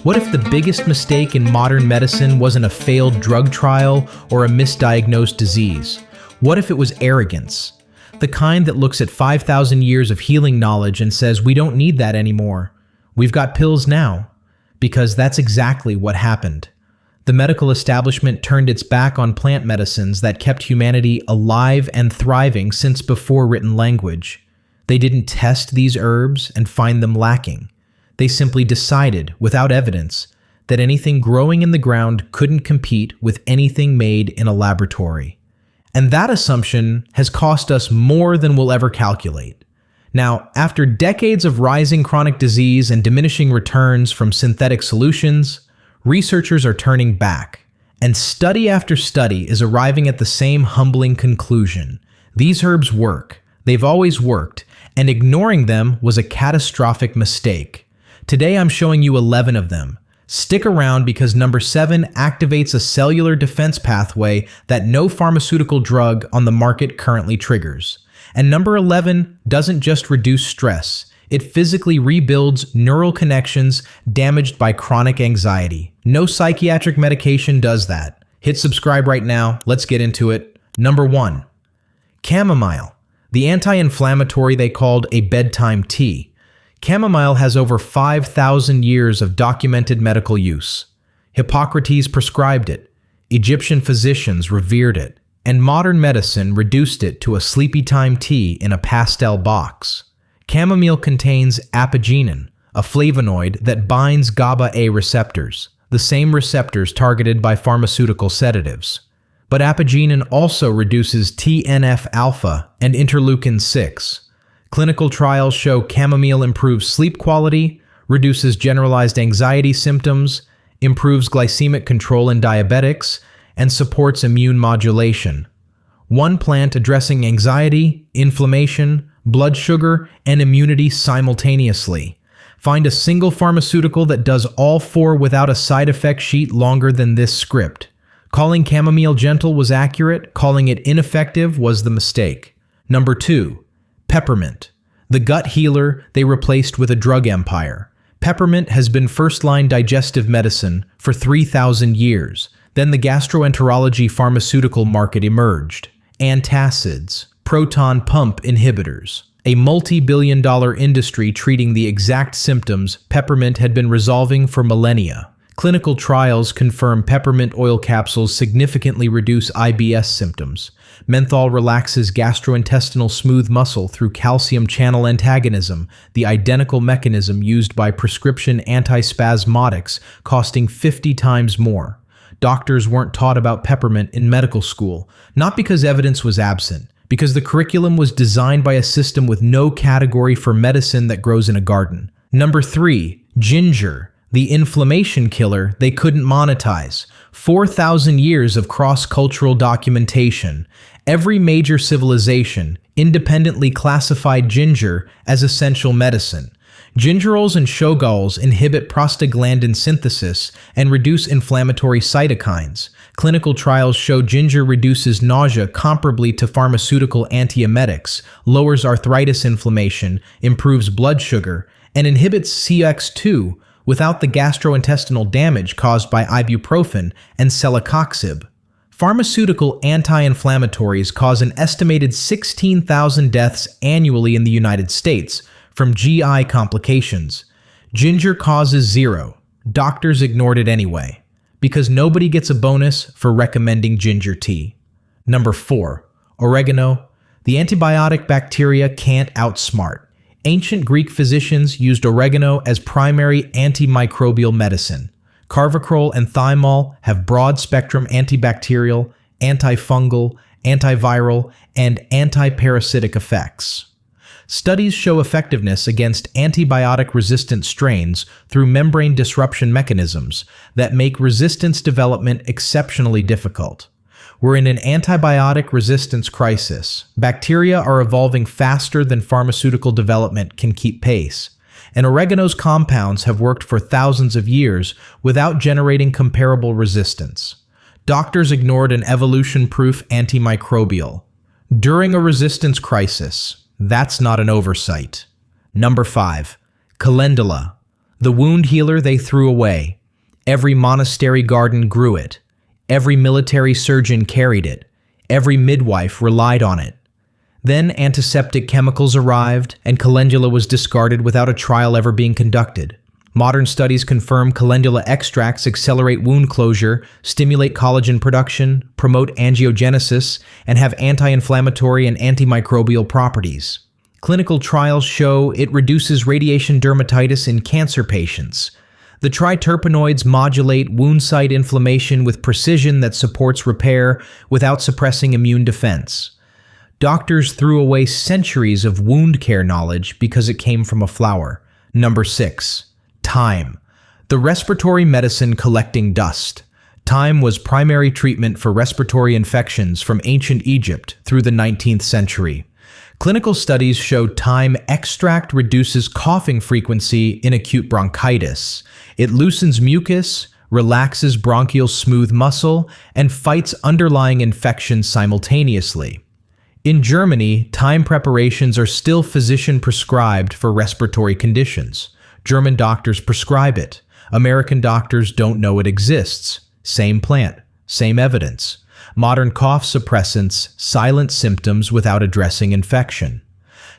What if the biggest mistake in modern medicine wasn't a failed drug trial or a misdiagnosed disease? What if it was arrogance? The kind that looks at 5,000 years of healing knowledge and says, we don't need that anymore. We've got pills now. Because that's exactly what happened. The medical establishment turned its back on plant medicines that kept humanity alive and thriving since before written language. They didn't test these herbs and find them lacking. They simply decided, without evidence, that anything growing in the ground couldn't compete with anything made in a laboratory. And that assumption has cost us more than we'll ever calculate. Now, after decades of rising chronic disease and diminishing returns from synthetic solutions, researchers are turning back, and study after study is arriving at the same humbling conclusion. These herbs work, they've always worked, and ignoring them was a catastrophic mistake. Today I'm showing you 11 of them. Stick around because number 7 activates a cellular defense pathway that no pharmaceutical drug on the market currently triggers. And number 11 doesn't just reduce stress, it physically rebuilds neural connections damaged by chronic anxiety. No psychiatric medication does that. Hit subscribe right now, let's get into it. Number 1. Chamomile, the anti-inflammatory they called a bedtime tea. Chamomile has over 5,000 years of documented medical use. Hippocrates prescribed it, Egyptian physicians revered it, and modern medicine reduced it to a sleepy time tea in a pastel box. Chamomile contains apigenin, a flavonoid that binds GABA-A receptors, the same receptors targeted by pharmaceutical sedatives. But apigenin also reduces TNF-alpha and interleukin-6. Clinical trials show chamomile improves sleep quality, reduces generalized anxiety symptoms, improves glycemic control in diabetics, and supports immune modulation. One plant addressing anxiety, inflammation, blood sugar, and immunity simultaneously. Find a single pharmaceutical that does all 4 without a side effect sheet longer than this script. Calling chamomile gentle was accurate, calling it ineffective was the mistake. Number 2. Peppermint, the gut healer they replaced with a drug empire. Peppermint has been first-line digestive medicine for 3,000 years. Then the gastroenterology pharmaceutical market emerged. Antacids, proton pump inhibitors, a multi-billion-dollar industry treating the exact symptoms peppermint had been resolving for millennia. Clinical trials confirm peppermint oil capsules significantly reduce IBS symptoms. Menthol relaxes gastrointestinal smooth muscle through calcium channel antagonism, the identical mechanism used by prescription antispasmodics, costing 50 times more. Doctors weren't taught about peppermint in medical school, not because evidence was absent, because the curriculum was designed by a system with no category for medicine that grows in a garden. Number 3. Ginger, the inflammation killer they couldn't monetize. 4,000 years of cross-cultural documentation. Every major civilization independently classified ginger as essential medicine. Gingerols and shogaols inhibit prostaglandin synthesis and reduce inflammatory cytokines. Clinical trials show ginger reduces nausea comparably to pharmaceutical antiemetics, lowers arthritis inflammation, improves blood sugar, and inhibits CX2 without the gastrointestinal damage caused by ibuprofen and celecoxib. Pharmaceutical anti-inflammatories cause an estimated 16,000 deaths annually in the United States from GI complications. Ginger causes 0. Doctors ignored it anyway, because nobody gets a bonus for recommending ginger tea. Number 4. Oregano. The antibiotic bacteria can't outsmart. Ancient Greek physicians used oregano as primary antimicrobial medicine. Carvacrol and thymol have broad-spectrum antibacterial, antifungal, antiviral, and antiparasitic effects. Studies show effectiveness against antibiotic-resistant strains through membrane disruption mechanisms that make resistance development exceptionally difficult. We're in an antibiotic resistance crisis. Bacteria are evolving faster than pharmaceutical development can keep pace, and oregano's compounds have worked for thousands of years without generating comparable resistance. Doctors ignored an evolution-proof antimicrobial. During a resistance crisis, that's not an oversight. Number 5. Calendula, The wound healer they threw away. Every monastery garden grew it. Every military surgeon carried it. Every midwife relied on it. Then antiseptic chemicals arrived, and calendula was discarded without a trial ever being conducted. Modern studies confirm calendula extracts accelerate wound closure, stimulate collagen production, promote angiogenesis, and have anti-inflammatory and antimicrobial properties. Clinical trials show it reduces radiation dermatitis in cancer patients. The triterpenoids modulate wound site inflammation with precision that supports repair without suppressing immune defense. Doctors threw away centuries of wound care knowledge because it came from a flower. Number 6. Thyme, the respiratory medicine collecting dust. Thyme was primary treatment for respiratory infections from ancient Egypt through the 19th century. Clinical studies show thyme extract reduces coughing frequency in acute bronchitis. It loosens mucus, relaxes bronchial smooth muscle, and fights underlying infections simultaneously. In Germany, thyme preparations are still physician-prescribed for respiratory conditions. German doctors prescribe it. American doctors don't know it exists. Same plant, same evidence. Modern cough suppressants silence symptoms without addressing infection.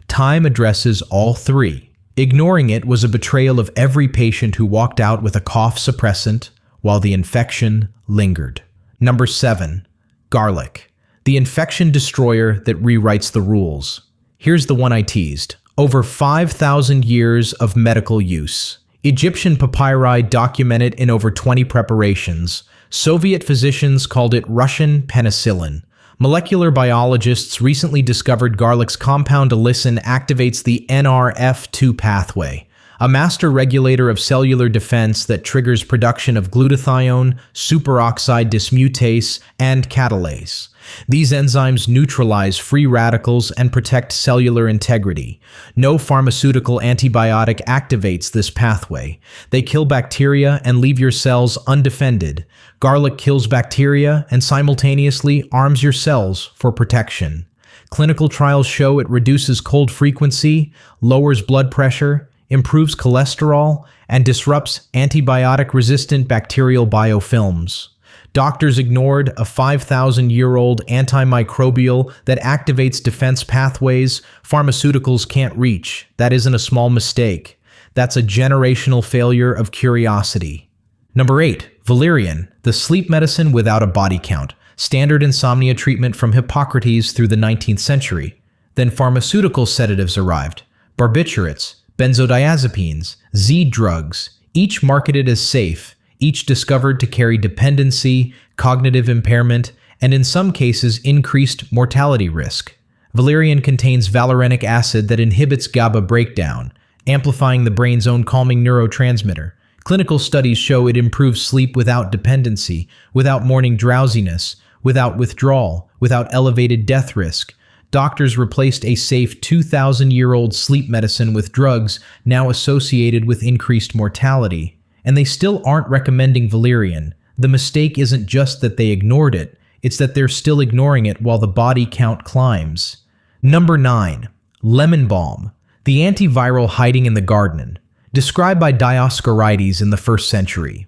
Thyme addresses all three. Ignoring it was a betrayal of every patient who walked out with a cough suppressant while the infection lingered. Number 7. Garlic, the infection destroyer that rewrites the rules. Here's the one I teased. Over 5,000 years of medical use. Egyptian papyri document it in over 20 preparations. Soviet physicians called it Russian penicillin. Molecular biologists recently discovered garlic's compound allicin activates the NRF2 pathway, a master regulator of cellular defense that triggers production of glutathione, superoxide dismutase, and catalase. These enzymes neutralize free radicals and protect cellular integrity. No pharmaceutical antibiotic activates this pathway. They kill bacteria and leave your cells undefended. Garlic kills bacteria and simultaneously arms your cells for protection. Clinical trials show it reduces cold frequency, lowers blood pressure, improves cholesterol, and disrupts antibiotic-resistant bacterial biofilms. Doctors ignored a 5,000-year-old antimicrobial that activates defense pathways pharmaceuticals can't reach. That isn't a small mistake. That's a generational failure of curiosity. Number 8. Valerian, the sleep medicine without a body count. Standard insomnia treatment from Hippocrates through the 19th century. Then pharmaceutical sedatives arrived. Barbiturates, benzodiazepines, Z drugs, each marketed as safe, each discovered to carry dependency, cognitive impairment, and in some cases increased mortality risk. Valerian contains valerianic acid that inhibits GABA breakdown, amplifying the brain's own calming neurotransmitter. Clinical studies show it improves sleep without dependency, without morning drowsiness, without withdrawal, without elevated death risk. Doctors replaced a safe 2,000-year-old sleep medicine with drugs now associated with increased mortality. And they still aren't recommending valerian. The mistake isn't just that they ignored it, it's that they're still ignoring it while the body count climbs. Number 9. Lemon balm, the antiviral hiding in the garden, described by Dioscorides in the 1st century.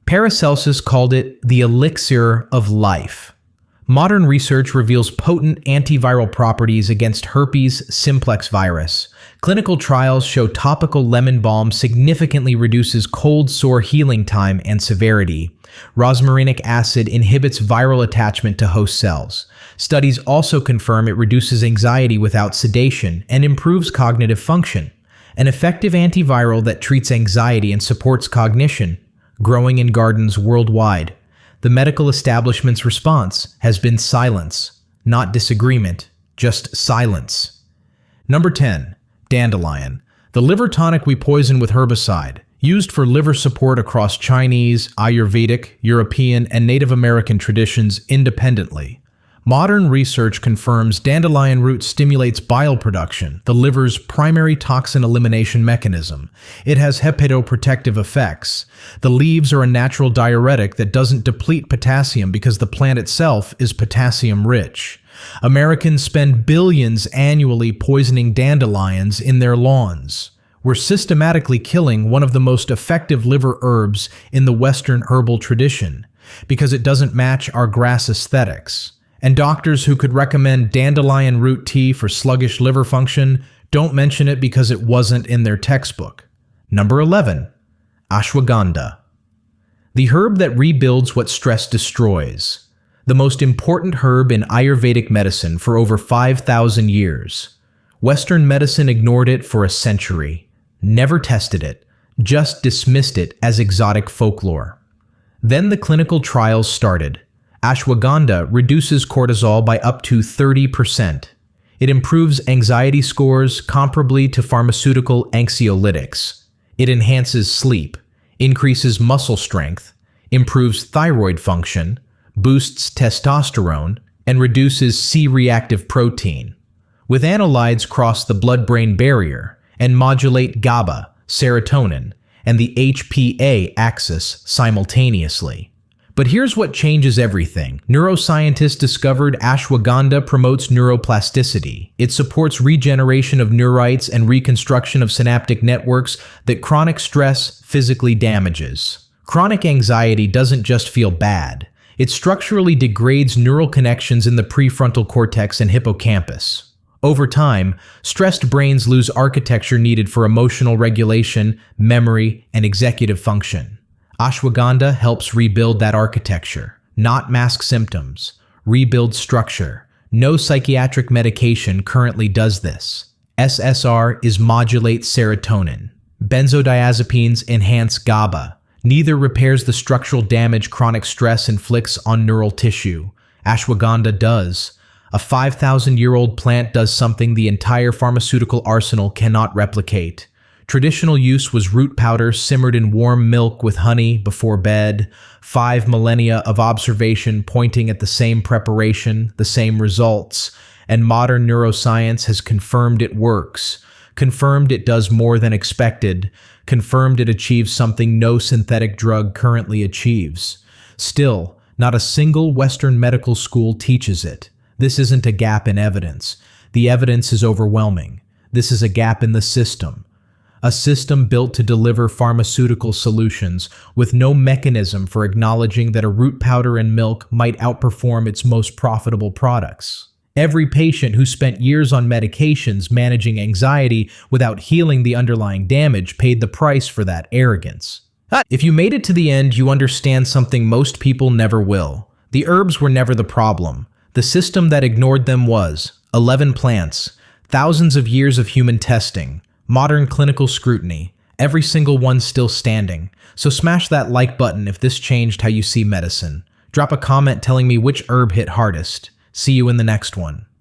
Paracelsus called it the elixir of life. Modern research reveals potent antiviral properties against herpes simplex virus. Clinical trials show topical lemon balm significantly reduces cold sore healing time and severity. Rosmarinic acid inhibits viral attachment to host cells. Studies also confirm it reduces anxiety without sedation and improves cognitive function. An effective antiviral that treats anxiety and supports cognition, growing in gardens worldwide. The medical establishment's response has been silence, not disagreement, just silence. Number 10. Dandelion, the liver tonic we poison with herbicide, used for liver support across Chinese, Ayurvedic, European, and Native American traditions independently. Modern research confirms dandelion root stimulates bile production, the liver's primary toxin elimination mechanism. It has hepatoprotective effects. The leaves are a natural diuretic that doesn't deplete potassium because the plant itself is potassium-rich. Americans spend billions annually poisoning dandelions in their lawns. We're systematically killing one of the most effective liver herbs in the Western herbal tradition because it doesn't match our grass aesthetics. And doctors who could recommend dandelion root tea for sluggish liver function don't mention it because it wasn't in their textbook. Number 11. Ashwagandha. The herb that rebuilds what stress destroys. The most important herb in Ayurvedic medicine for over 5,000 years. Western medicine ignored it for a century, never tested it, just dismissed it as exotic folklore. Then the clinical trials started. Ashwagandha reduces cortisol by up to 30%. It improves anxiety scores comparably to pharmaceutical anxiolytics. It enhances sleep, increases muscle strength, improves thyroid function, boosts testosterone, and reduces C-reactive protein. With analytes cross the blood-brain barrier and modulate GABA, serotonin, and the HPA axis simultaneously. But here's what changes everything. Neuroscientists discovered ashwagandha promotes neuroplasticity. It supports regeneration of neurites and reconstruction of synaptic networks that chronic stress physically damages. Chronic anxiety doesn't just feel bad. It structurally degrades neural connections in the prefrontal cortex and hippocampus. Over time, stressed brains lose architecture needed for emotional regulation, memory, and executive function. Ashwagandha helps rebuild that architecture, not mask symptoms, rebuild structure. No psychiatric medication currently does this. SSR is modulate serotonin. Benzodiazepines enhance GABA. Neither repairs the structural damage chronic stress inflicts on neural tissue. Ashwagandha does. A 5,000-year-old plant does something the entire pharmaceutical arsenal cannot replicate. Traditional use was root powder simmered in warm milk with honey before bed, 5 millennia of observation pointing at the same preparation, the same results, and modern neuroscience has confirmed it works, confirmed it does more than expected, confirmed it achieves something no synthetic drug currently achieves. Still, not a single Western medical school teaches it. This isn't a gap in evidence. The evidence is overwhelming. This is a gap in the system. A system built to deliver pharmaceutical solutions with no mechanism for acknowledging that a root powder in milk might outperform its most profitable products. Every patient who spent years on medications managing anxiety without healing the underlying damage paid the price for that arrogance. If you made it to the end, you understand something most people never will. The herbs were never the problem. The system that ignored them was 11 plants, thousands of years of human testing, modern clinical scrutiny, every single one still standing. So smash that like button if this changed how you see medicine. Drop a comment telling me which herb hit hardest. See you in the next one.